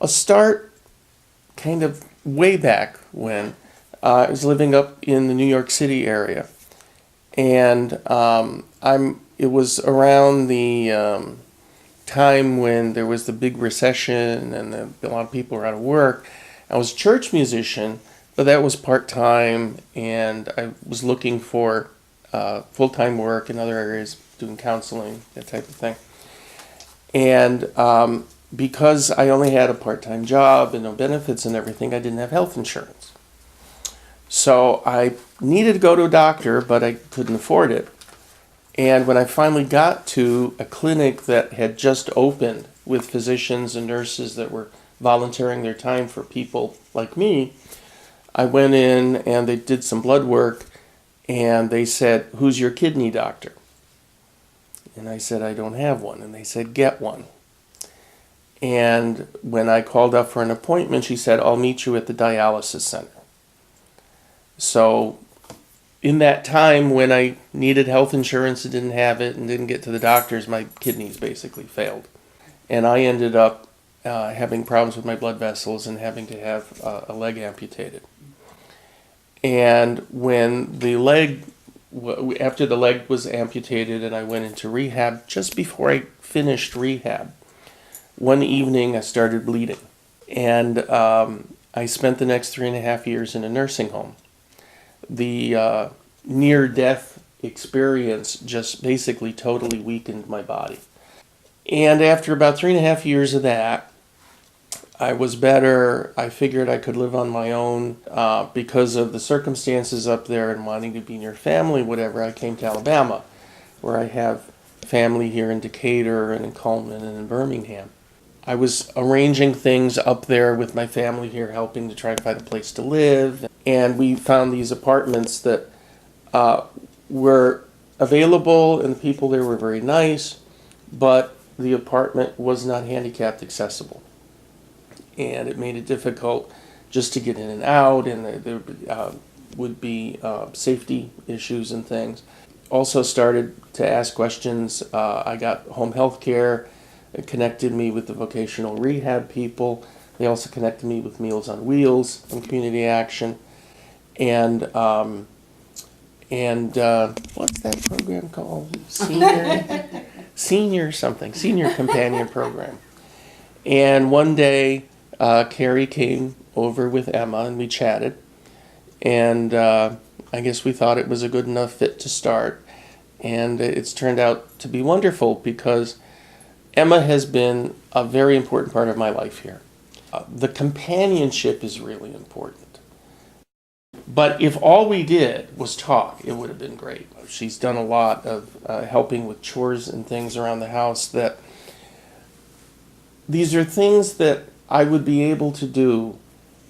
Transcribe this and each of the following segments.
I'll start kind of way back when I was living up in the New York City area, and it was around the time when there was the big recession and a lot of people were out of work. I was a church musician, but that was part-time, and I was looking for full-time work in other areas, doing counseling, that type of thing. And because I only had a part-time job and no benefits and everything, I didn't have health insurance. So I needed to go to a doctor, but I couldn't afford it. And when I finally got to a clinic that had just opened with physicians and nurses that were volunteering their time for people like me, I went in and they did some blood work, and they said, "Who's your kidney doctor?" And I said, "I don't have one." And they said, "Get one." And when I called up for an appointment, she said, "I'll meet you at the dialysis center." So in that time when I needed health insurance and didn't have it and didn't get to the doctors, my kidneys basically failed. And I ended up having problems with my blood vessels and having to have a leg amputated. And when after the leg was amputated and I went into rehab, just before I finished rehab, one evening I started bleeding. And I spent the next 3.5 years in a nursing home. The near-death experience just basically totally weakened my body. And after about 3.5 years of that, I was better. I figured I could live on my own because of the circumstances up there and wanting to be near family, whatever. I came to Alabama, where I have family here in Decatur and in Coleman and in Birmingham. I was arranging things up there with my family here, helping to try to find a place to live. And we found these apartments that were available, and the people there were very nice, but the apartment was not handicapped accessible. And it made it difficult just to get in and out, and there would be safety issues and things. Also started to ask questions. I got home health care. It connected me with the vocational rehab people. They also connected me with Meals on Wheels and Community Action. And what's that program called? Senior Companion Program. And one day, Carrie came over with Emma and we chatted. And I guess we thought it was a good enough fit to start. And it's turned out to be wonderful because Emma has been a very important part of my life here. The companionship is really important. But if all we did was talk, it would have been great. She's done a lot of helping with chores and things around the house. That these are things that I would be able to do,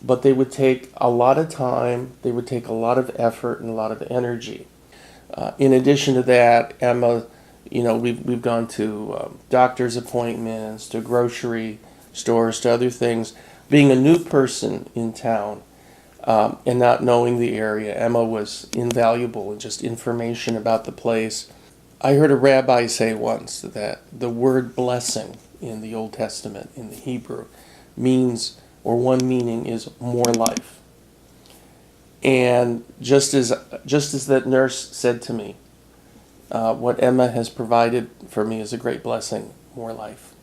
but they would take a lot of time, they would take a lot of effort and a lot of energy. In addition to that, Emma, we've gone to doctor's appointments, to grocery stores, to other things. Being a new person in town and not knowing the area, Emma was invaluable in just information about the place. I heard a rabbi say once that the word blessing in the Old Testament, in the Hebrew, means, or one meaning is more life. And just as that nurse said to me, what Emma has provided for me is a great blessing, more life.